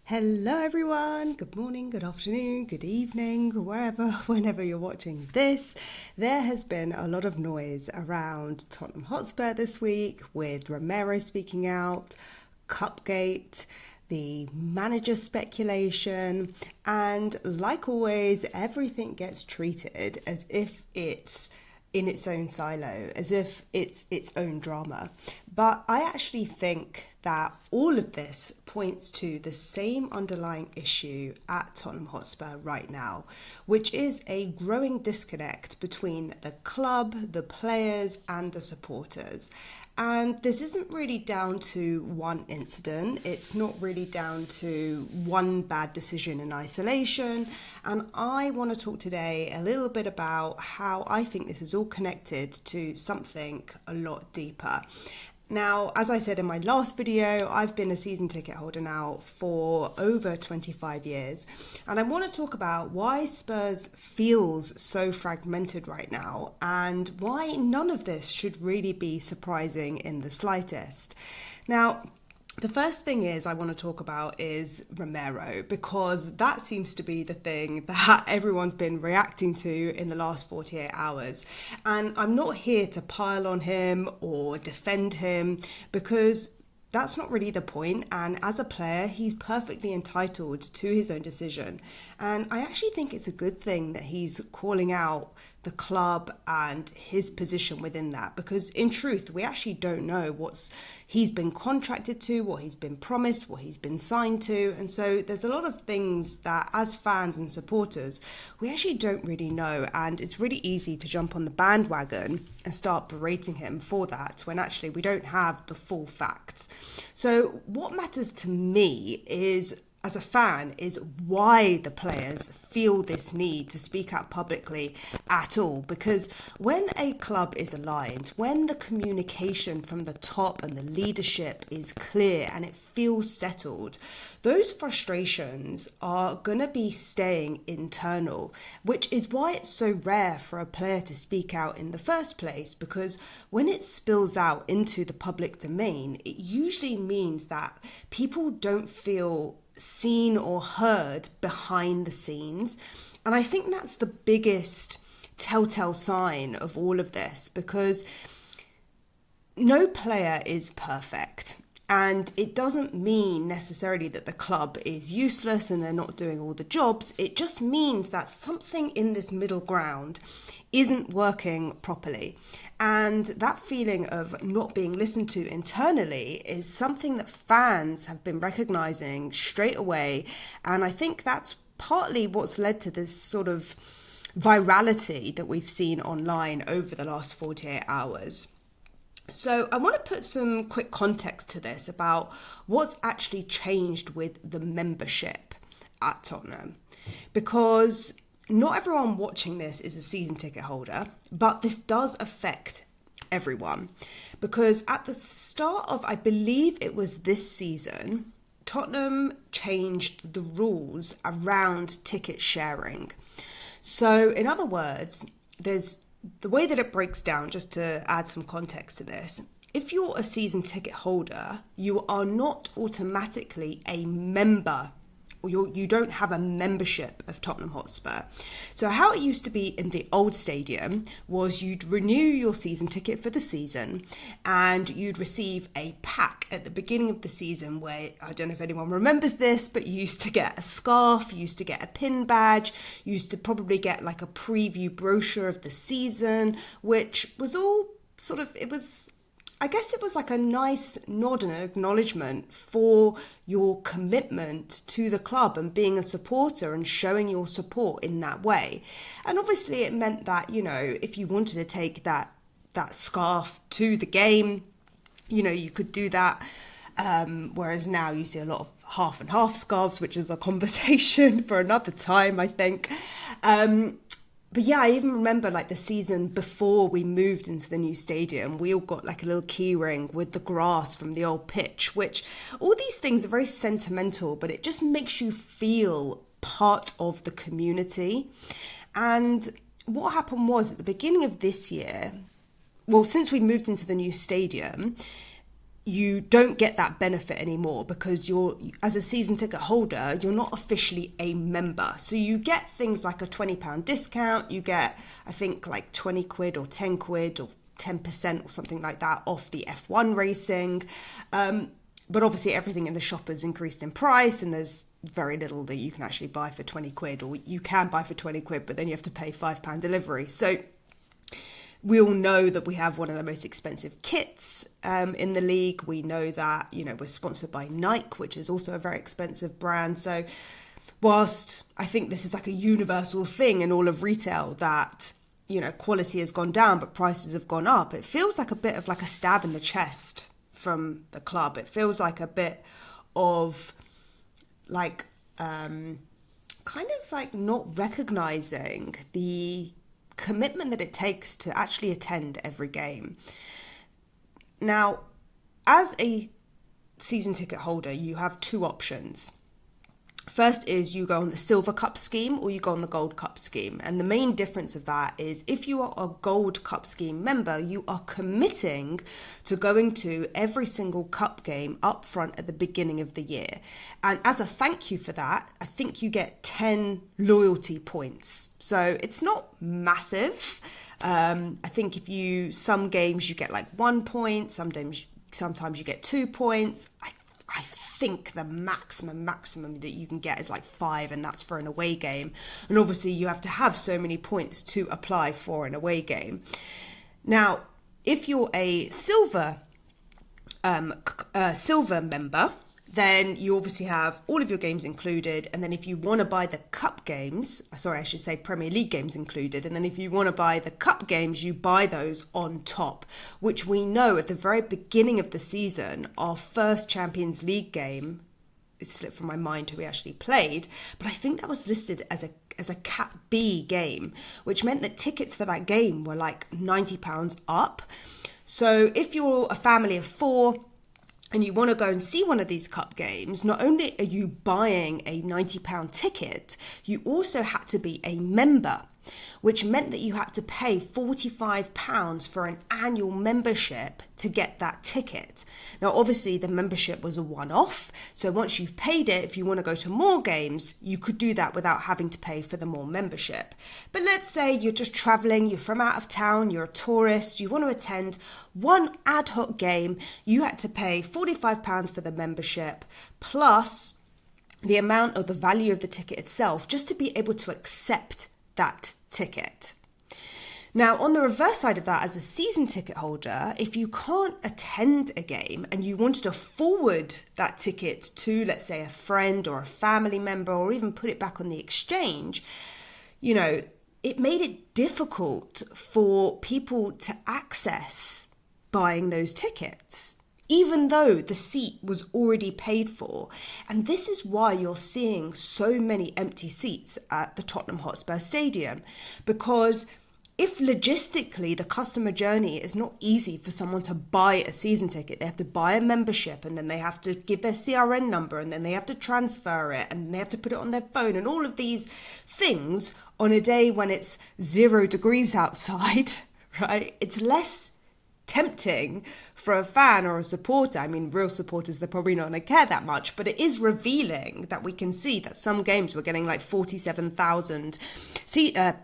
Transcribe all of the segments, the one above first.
Hello everyone, good morning, good afternoon, good evening, whenever you're watching this. There has been a lot of noise around Tottenham Hotspur this week with Romero speaking out, Cupgate, the manager speculation, and like always, everything gets treated as if it's in its own silo, as if it's its own drama. But I actually think that all of this points to the same underlying issue at Tottenham Hotspur right now, which is a growing disconnect between the club, the players, and the supporters. And this isn't really down to one incident. It's not really down to one bad decision in isolation. And I want to talk today a little bit about how I think this is all connected to something a lot deeper. Now, as I said in my last video, I've been a season ticket holder now for over 25 years. And I want to talk about why Spurs feels so fragmented right now and why none of this should really be surprising in the slightest. Now, the first thing I want to talk about is Romero, because that seems to be the thing that everyone's been reacting to in the last 48 hours. And I'm not here to pile on him or defend him, because that's not really the point. And as a player, he's perfectly entitled to his own decision. And I actually think it's a good thing that he's calling out the club and his position within that, because in truth, we actually don't know what he's been contracted to, what he's been promised, what he's been signed to. And so there's a lot of things that as fans and supporters, we actually don't really know. And it's really easy to jump on the bandwagon and start berating him for that when actually we don't have the full facts. So what matters to me is, as a fan, is why the players feel this need to speak out publicly at all. Because when a club is aligned, when the communication from the top and the leadership is clear and it feels settled, those frustrations are going to be staying internal, which is why it's so rare for a player to speak out in the first place. Because when it spills out into the public domain, it usually means that people don't feel seen or heard behind the scenes. And I think that's the biggest telltale sign of all of this, because no player is perfect. And it doesn't mean necessarily that the club is useless and they're not doing all the jobs. It just means that something in this middle ground isn't working properly. And that feeling of not being listened to internally is something that fans have been recognising straight away. And I think that's partly what's led to this sort of virality that we've seen online over the last 48 hours. So I want to put some quick context to this about what's actually changed with the membership at Tottenham, because not everyone watching this is a season ticket holder, but this does affect everyone. Because at the start of, I believe it was this season, Tottenham changed the rules around ticket sharing. So in other words, there's the way that it breaks down, just to add some context to this. If you're a season ticket holder, you are not automatically a member, or you don't have a membership of Tottenham Hotspur. So how it used to be in the old stadium was you'd renew your season ticket for the season and you'd receive a pack at the beginning of the season where, I don't know if anyone remembers this, but you used to get a scarf, you used to get a pin badge, you used to probably get like a preview brochure of the season, which was all sort of, I guess it was like a nice nod and acknowledgement for your commitment to the club and being a supporter and showing your support in that way. And obviously it meant that, if you wanted to take that scarf to the game, you could do that. Whereas now you see a lot of half and half scarves, which is a conversation for another time, I think. But yeah, I even remember like the season before we moved into the new stadium, we all got like a little key ring with the grass from the old pitch, which all these things are very sentimental, but it just makes you feel part of the community. And what happened was at the beginning of this year, well, since we moved into the new stadium, you don't get that benefit anymore because as a season ticket holder, you're not officially a member. So you get things like a £20 discount. You get, I think, like 20 quid or 10 quid or 10% or something like that off the F1 racing. But obviously everything in the shop has increased in price, and there's very little that you can actually buy for 20 quid, or you can buy for 20 quid, but then you have to pay £5 delivery. So we all know that we have one of the most expensive kits in the league. We know that, we're sponsored by Nike, which is also a very expensive brand. So whilst I think this is like a universal thing in all of retail that, quality has gone down, but prices have gone up, it feels like a bit of like a stab in the chest from the club. It feels like a bit of like, kind of like not recognizing the commitment that it takes to actually attend every game. Now, as a season ticket holder, you have two options. First is you go on the Silver Cup scheme or you go on the Gold Cup scheme. And the main difference of that is if you are a Gold Cup scheme member, you are committing to going to every single cup game up front at the beginning of the year. And as a thank you for that, I think you get 10 loyalty points. So it's not massive. I think some games you get like 1 point, sometimes you get 2 points. I think the maximum that you can get is like 5, and that's for an away game. And obviously you have to have so many points to apply for an away game. Now, if you're a silver member, then you obviously have all of your games included. And then if you want to buy the cup games, Premier League games included. And then if you want to buy the cup games, you buy those on top, which we know at the very beginning of the season, our first Champions League game, it slipped from my mind who we actually played, but I think that was listed as a Cat B game, which meant that tickets for that game were like £90 up. So if you're a family of 4, and you want to go and see one of these cup games, not only are you buying a £90 ticket, you also had to be a member, which meant that you had to pay £45 for an annual membership to get that ticket. Now, obviously, the membership was a one-off, so once you've paid it, if you want to go to more games, you could do that without having to pay for the more membership. But let's say you're just travelling, you're from out of town, you're a tourist, you want to attend one ad hoc game, you had to pay £45 for the membership, plus the amount of the value of the ticket itself, just to be able to accept that ticket. Now, on the reverse side of that, as a season ticket holder, if you can't attend a game and you wanted to forward that ticket to, let's say, a friend or a family member, or even put it back on the exchange, it made it difficult for people to access buying those tickets, even though the seat was already paid for. And this is why you're seeing so many empty seats at the Tottenham Hotspur Stadium, because if logistically the customer journey is not easy for someone to buy a season ticket, they have to buy a membership, and then they have to give their CRN number, and then they have to transfer it, and they have to put it on their phone, and all of these things on a day when it's 0 degrees outside, right? It's less tempting for a fan or a supporter. I mean, real supporters, they're probably not going to care that much, but it is revealing that we can see that some games we're getting like 47,000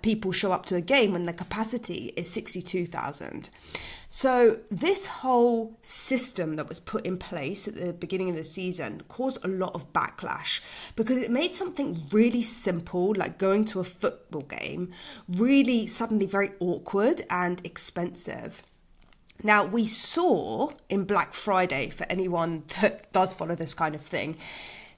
people show up to a game when the capacity is 62,000. So this whole system that was put in place at the beginning of the season caused a lot of backlash, because it made something really simple, like going to a football game, really suddenly very awkward and expensive. Now, we saw in Black Friday, for anyone that does follow this kind of thing,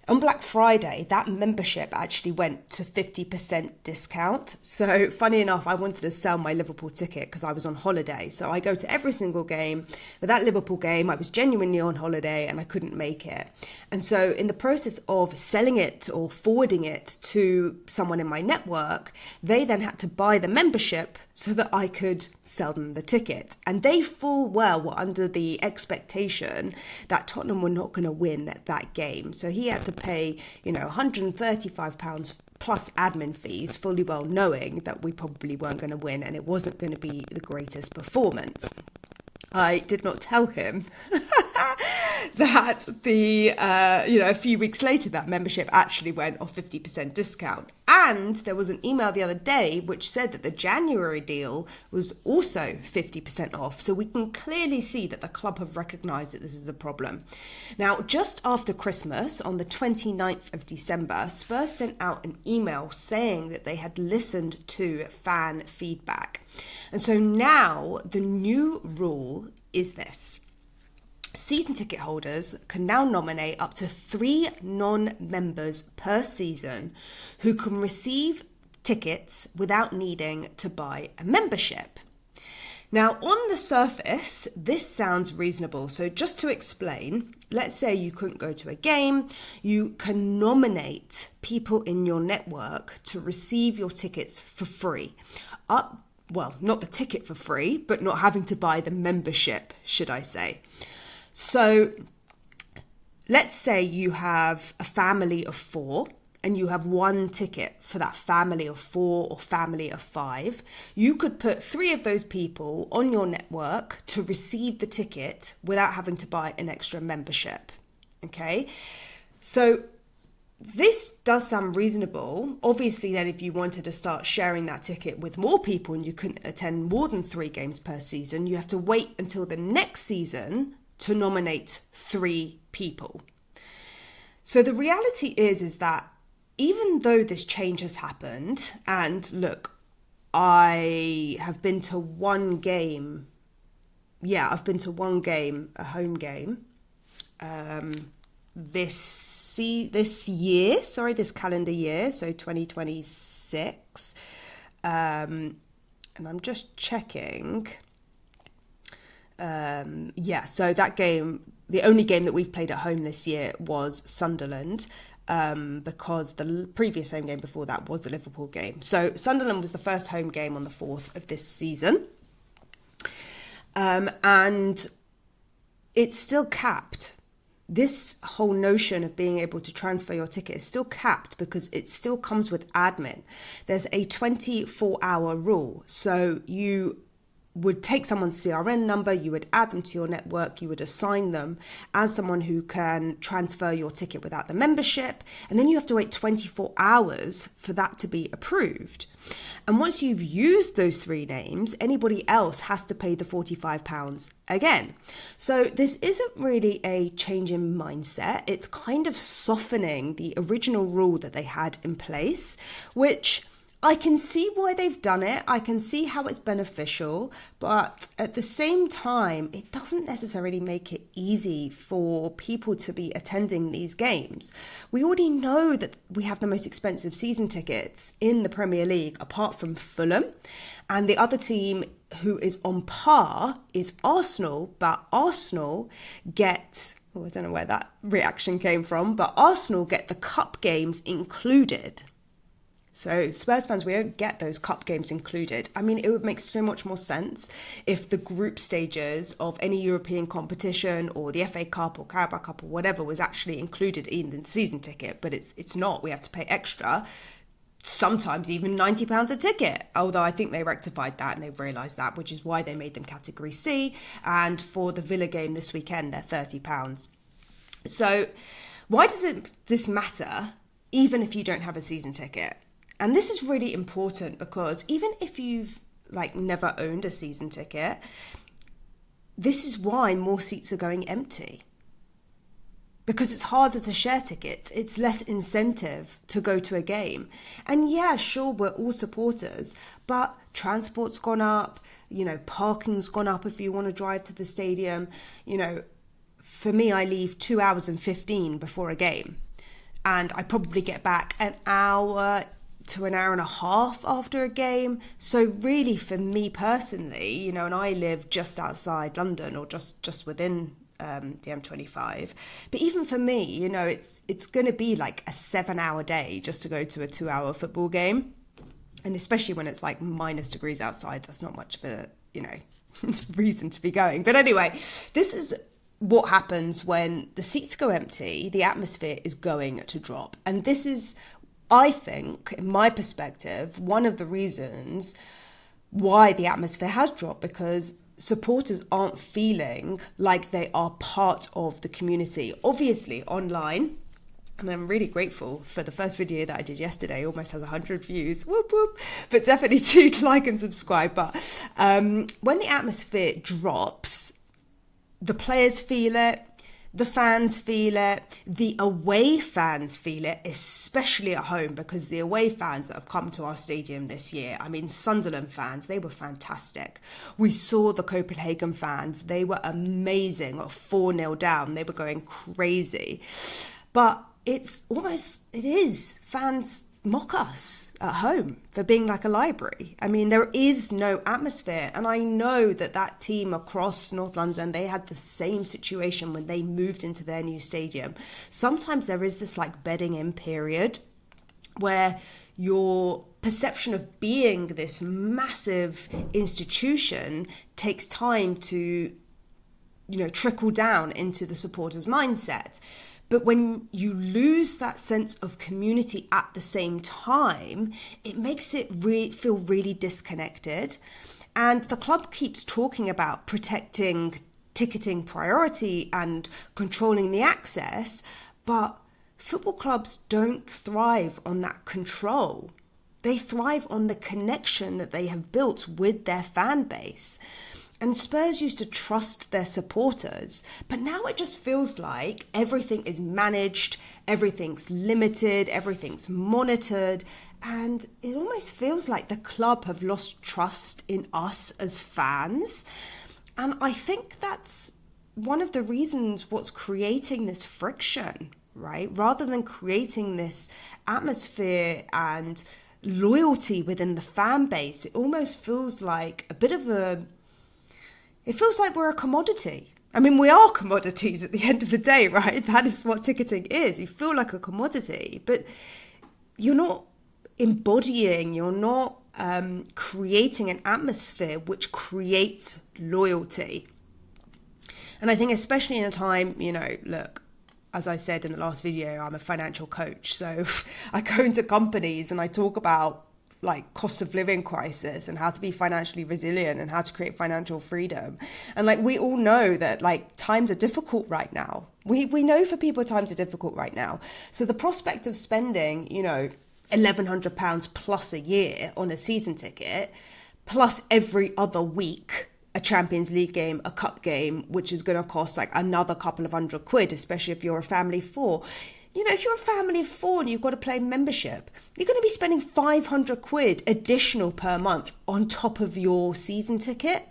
on Black Friday, that membership actually went to 50% discount. So funny enough, I wanted to sell my Liverpool ticket because I was on holiday. So I go to every single game. But that Liverpool game, I was genuinely on holiday and I couldn't make it. And so in the process of selling it or forwarding it to someone in my network, they then had to buy the membership so that I could sell them the ticket. And they full well were under the expectation that Tottenham were not going to win that game. So he had to pay, £135 plus admin fees, fully well knowing that we probably weren't going to win and it wasn't going to be the greatest performance. I did not tell him that a few weeks later, that membership actually went off 50% discount. And there was an email the other day which said that the January deal was also 50% off. So we can clearly see that the club have recognised that this is a problem. Now, just after Christmas, on the 29th of December, Spurs sent out an email saying that they had listened to fan feedback. And so now the new rule is this. Season ticket holders can now nominate up to 3 non-members per season who can receive tickets without needing to buy a membership. Now, on the surface, this sounds reasonable. So just to explain, let's say you couldn't go to a game, you can nominate people in your network to receive your tickets for free. Not the ticket for free, but not having to buy the membership, should I say. So let's say you have a family of 4 and you have 1 ticket for that family of 4 or family of 5. You could put 3 of those people on your network to receive the ticket without having to buy an extra membership. Okay, so this does sound reasonable. Obviously, then if you wanted to start sharing that ticket with more people and you couldn't attend more than 3 games per season, you have to wait until the next season to nominate 3 people. So the reality is that even though this change has happened, and look, I have been to 1 game. Yeah, I've been to 1 game, a home game, this calendar year, so 2026. And I'm just checking. So that game, the only game that we've played at home this year was Sunderland, because the previous home game before that was the Liverpool game. So Sunderland was the first home game on the 4th of this season. And it's still capped. This whole notion of being able to transfer your ticket is still capped because it still comes with admin. There's a 24-hour rule. So you would take someone's CRN number, you would add them to your network, you would assign them as someone who can transfer your ticket without the membership, and then you have to wait 24 hours for that to be approved. And once you've used those 3 names, anybody else has to pay the £45 again. So this isn't really a change in mindset. It's kind of softening the original rule that they had in place, which I can see why they've done it. I can see how it's beneficial, but at the same time, it doesn't necessarily make it easy for people to be attending these games. We already know that we have the most expensive season tickets in the Premier League, apart from Fulham, and the other team who is on par is Arsenal, but Arsenal get... I don't know where that reaction came from, but Arsenal get the cup games included. So Spurs fans, we don't get those cup games included. I mean, it would make so much more sense if the group stages of any European competition or the FA Cup or Carabao Cup or whatever was actually included in the season ticket, but it's not. We have to pay extra, sometimes even £90 a ticket. Although I think they rectified that and they've realised that, which is why they made them Category C. And for the Villa game this weekend, they're £30. So why does this matter, even if you don't have a season ticket? And this is really important because even if you've never owned a season ticket, this is why more seats are going empty. Because it's harder to share tickets. It's less incentive to go to a game. And yeah, sure, we're all supporters, but transport's gone up, parking's gone up if you want to drive to the stadium. For me, I leave 2 hours and 15 before a game. And I probably get back an hour to an hour and a half after a game. So really for me personally, and I live just outside London or just within the M25. But even for me, it's going to be like a 7-hour day just to go to a 2-hour football game. And especially when it's minus degrees outside, that's not much of a, reason to be going. But anyway, this is what happens when the seats go empty. The atmosphere is going to drop. And this is, I think, in my perspective, one of the reasons why the atmosphere has dropped, because supporters aren't feeling like they are part of the community. Obviously, online, and I'm really grateful for the first video that I did yesterday, almost has 100 views, whoop whoop, but definitely do like and subscribe. But when the atmosphere drops, the players feel it, the fans feel it, the away fans feel it, especially at home, because the away fans that have come to our stadium this year, I mean, Sunderland fans, they were fantastic. We saw the Copenhagen fans, they were amazing, 4-0 down, they were going crazy. But it is, fans mock us at home for being like a library. I mean, there is no atmosphere. And I know that team across North London, they had the same situation when they moved into their new stadium. Sometimes there is this like bedding in period where your perception of being this massive institution takes time to, trickle down into the supporters' mindset. But when you lose that sense of community at the same time, it makes it feel really disconnected. And the club keeps talking about protecting ticketing priority and controlling the access, but football clubs don't thrive on that control. They thrive on the connection that they have built with their fan base. And Spurs used to trust their supporters, but now it just feels like everything is managed, everything's limited, everything's monitored, and it almost feels like the club have lost trust in us as fans. And I think that's one of the reasons what's creating this friction, right? Rather than creating this atmosphere and loyalty within the fan base, it almost feels like it feels like we're a commodity. I mean, we are commodities at the end of the day, right? That is what ticketing is. You feel like a commodity, but you're not embodying, you're not creating an atmosphere which creates loyalty. And I think especially in a time, look, as I said in the last video, I'm a financial coach. So I go into companies and I talk about like cost of living crisis and how to be financially resilient and how to create financial freedom. And like, we all know that like times are difficult right now. We know for people times are difficult right now. So the prospect of spending, £1,100 plus a year on a season ticket, plus every other week a Champions League game, a cup game, which is going to cost like another couple of £100, especially if you're a family of four. If you're a family of four and you've got to play membership, you're going to be spending £500 additional per month on top of your season ticket.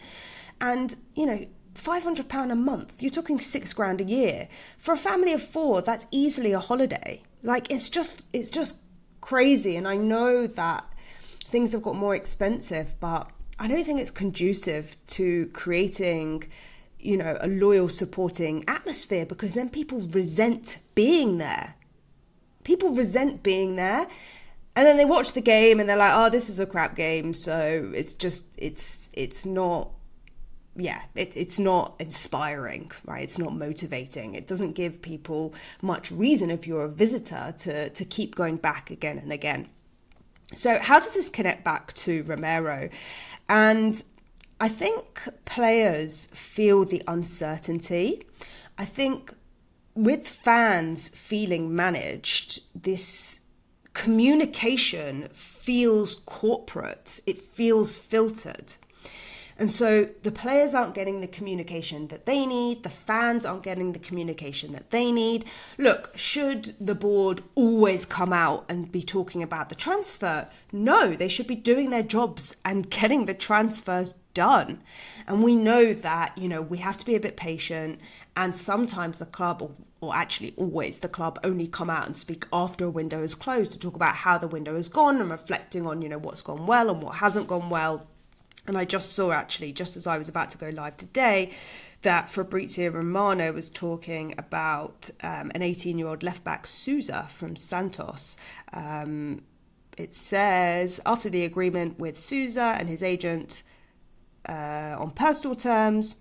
And, £500 a month, you're talking £6,000 a year. For a family of four, that's easily a holiday. Like, it's just crazy. And I know that things have got more expensive, but I don't think it's conducive to creating a loyal supporting atmosphere, because then people resent being there. And then they watch the game and they're like, oh, this is a crap game. So it's not inspiring, right? It's not motivating. It doesn't give people much reason, if you're a visitor, to keep going back again and again. So how does this connect back to Romero? And I think players feel the uncertainty. I think with fans feeling managed, this communication feels corporate. It feels filtered. And so the players aren't getting the communication that they need. The fans aren't getting the communication that they need. Look, should the board always come out and be talking about the transfer? No, they should be doing their jobs and getting the transfers done. And we know that, we have to be a bit patient. And sometimes the club, or actually always the club, only come out and speak after a window is closed to talk about how the window has gone and reflecting on, what's gone well and what hasn't gone well. And I just saw, actually, just as I was about to go live today, that Fabrizio Romano was talking about an 18-year-old left-back, Sousa, from Santos. It says, after the agreement with Sousa and his agent on personal terms,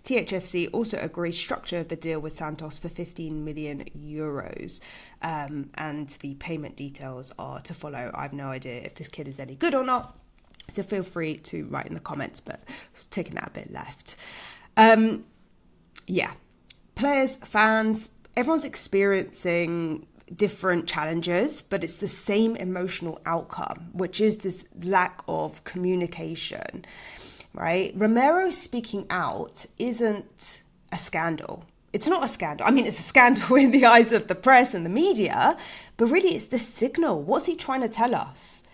THFC also agrees structure of the deal with Santos for €15 million. And the payment details are to follow. I have no idea if this kid is any good or not. So feel free to write in the comments, but I was taking that a bit left. Yeah, players, fans, everyone's experiencing different challenges, but it's the same emotional outcome, which is this lack of communication, right? Romero speaking out isn't a scandal. It's not a scandal. I mean, it's a scandal in the eyes of the press and the media, but really it's the signal. What's he trying to tell us?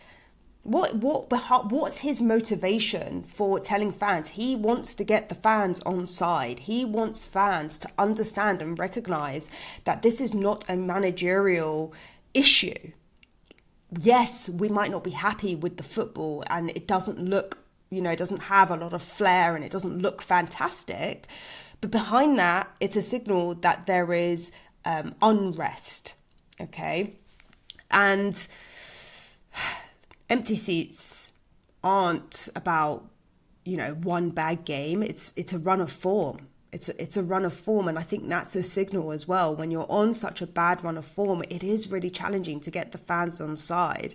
What's his motivation for telling fans? He wants to get the fans on side. He wants fans to understand and recognize that this is not a managerial issue. Yes, we might not be happy with the football and it doesn't look, it doesn't have a lot of flair and it doesn't look fantastic. But behind that, it's a signal that there is unrest, okay? And empty seats aren't about, one bad game. It's a run of form. It's a run of form. And I think that's a signal as well. When you're on such a bad run of form, it is really challenging to get the fans on side.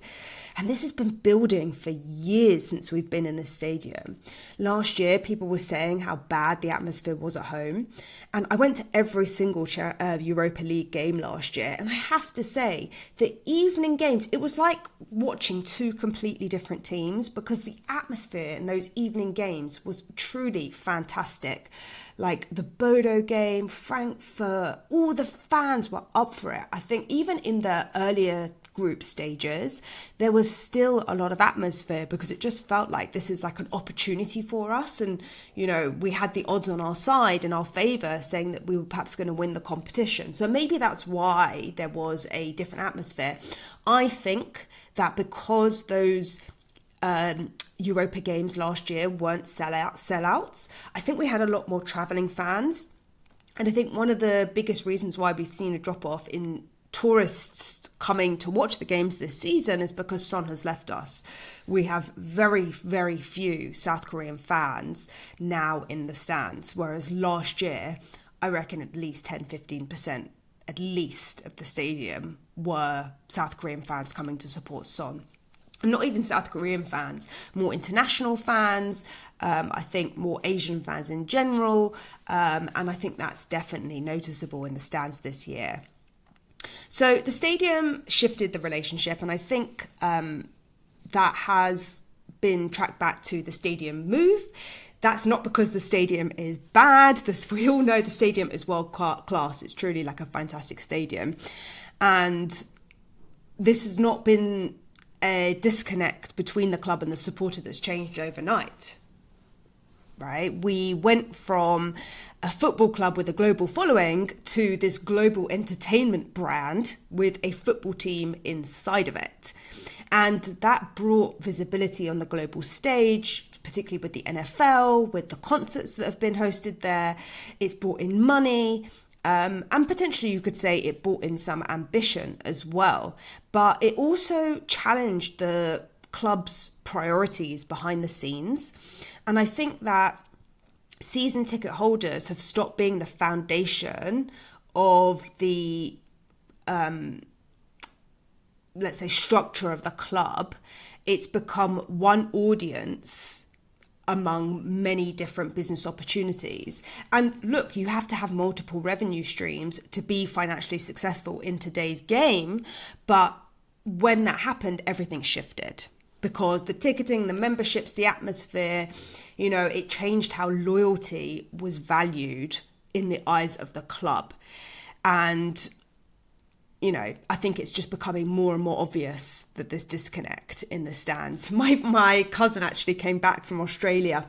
And this has been building for years since we've been in the stadium. Last year, people were saying how bad the atmosphere was at home. And I went to every single Europa League game last year. And I have to say, the evening games, it was like watching two completely different teams because the atmosphere in those evening games was truly fantastic. Like the Bodo game, Frankfurt, all the fans were up for it. I think even in the earlier group stages, there was still a lot of atmosphere because it just felt like this is like an opportunity for us. And, we had the odds on our side in our favour saying that we were perhaps going to win the competition. So maybe that's why there was a different atmosphere. I think that because those Europa games last year weren't sellouts, I think we had a lot more travelling fans. And I think one of the biggest reasons why we've seen a drop-off in tourists coming to watch the games this season is because Son has left us. We have very, very few South Korean fans now in the stands, whereas last year, I reckon at least 10-15% at least of the stadium were South Korean fans coming to support Son. Not even South Korean fans, more international fans, I think more Asian fans in general, and I think that's definitely noticeable in the stands this year. So the stadium shifted the relationship, and I think that has been tracked back to the stadium move. That's not because the stadium is bad. We all know the stadium is world class. It's truly like a fantastic stadium. And this has not been a disconnect between the club and the supporter that's changed overnight. Right? We went from a football club with a global following to this global entertainment brand with a football team inside of it. And that brought visibility on the global stage, particularly with the NFL, with the concerts that have been hosted there. It's brought in money. And potentially you could say it brought in some ambition as well. But it also challenged the club's priorities behind the scenes. And I think that season ticket holders have stopped being the foundation of the, let's say, structure of the club. It's become one audience among many different business opportunities. And look, you have to have multiple revenue streams to be financially successful in today's game. But when that happened, everything shifted. Because the ticketing, the memberships, the atmosphere, it changed how loyalty was valued in the eyes of the club. And, I think it's just becoming more and more obvious that there's disconnect in the stands. My cousin actually came back from Australia,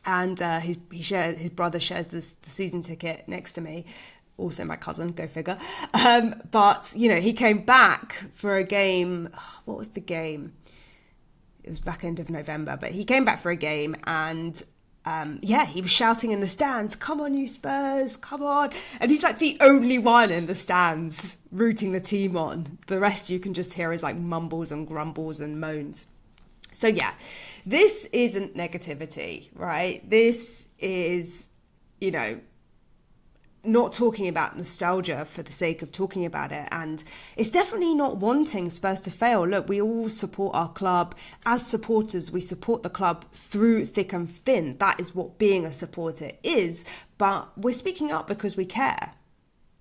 and his brother shares the season ticket next to me. Also my cousin, go figure. But, he came back for a game. What was the game? It was back end of November, but he came back for a game and he was shouting in the stands, "Come on, you Spurs, come on." And he's like the only one in the stands rooting the team on. The rest you can just hear is like mumbles and grumbles and moans. So yeah, this isn't negativity, right? This is, not talking about nostalgia for the sake of talking about it. And it's definitely not wanting Spurs to fail. Look, we all support our club. As supporters, we support the club through thick and thin. That is what being a supporter is. But we're speaking up because we care.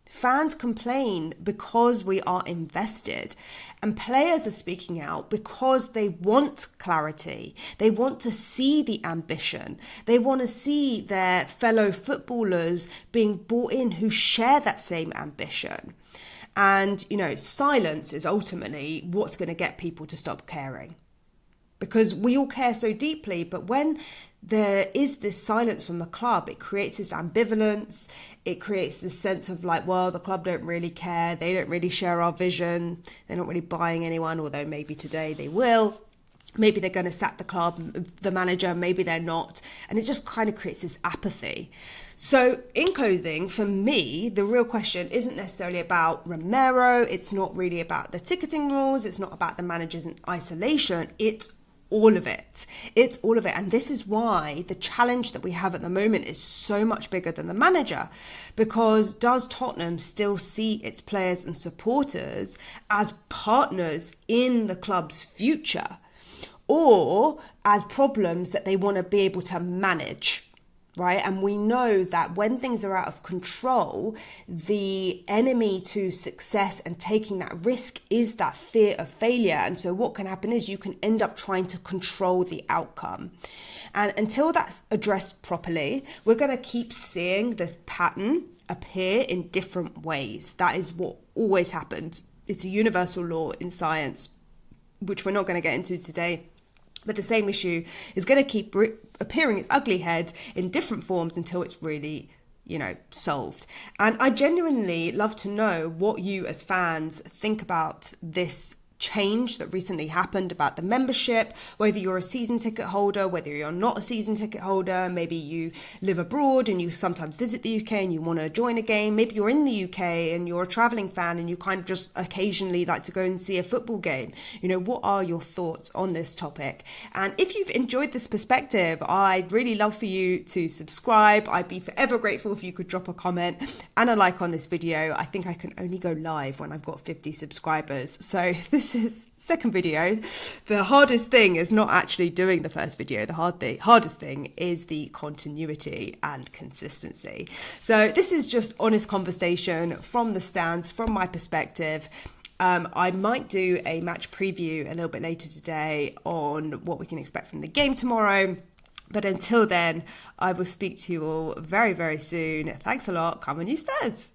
Fans complain because we are invested, and players are speaking out because they want clarity. They want to see the ambition. They want to see their fellow footballers being brought in who share that same ambition. And, silence is ultimately what's going to get people to stop caring. Because we all care so deeply, but when there is this silence from the club, it creates this ambivalence. It creates this sense of like, well, the club don't really care. They don't really share our vision. They're not really buying anyone, although maybe today they will. Maybe they're going to sack the club, the manager, maybe they're not. And it just kind of creates this apathy. So in clothing, for me, the real question isn't necessarily about Romero. It's not really about the ticketing rules. It's not about the managers in isolation. It's all of it. It's all of it. And this is why the challenge that we have at the moment is so much bigger than the manager. Because does Tottenham still see its players and supporters as partners in the club's future, or as problems that they want to be able to manage? Right? And we know that when things are out of control, the enemy to success and taking that risk is that fear of failure. And so what can happen is you can end up trying to control the outcome. And until that's addressed properly, we're going to keep seeing this pattern appear in different ways. That is what always happens. It's a universal law in science, which we're not going to get into today. But the same issue is going to keep appearing its ugly head in different forms until it's really, solved. And I genuinely love to know what you as fans think about this change that recently happened about the membership, whether you're a season ticket holder, whether you're not a season ticket holder, maybe you live abroad and you sometimes visit the UK and you want to join a game, maybe you're in the UK and you're a travelling fan and you kind of just occasionally like to go and see a football game. What are your thoughts on this topic? And if you've enjoyed this perspective, I'd really love for you to subscribe. I'd be forever grateful if you could drop a comment and a like on this video. I think I can only go live when I've got 50 subscribers. So this is second video. The hardest thing is not actually doing the first video. The hardest thing is the continuity and consistency. So this is just honest conversation from the stands, from my perspective. I might do a match preview a little bit later today on what we can expect from the game tomorrow. But until then, I will speak to you all very, very soon. Thanks a lot. Come on, you Spurs.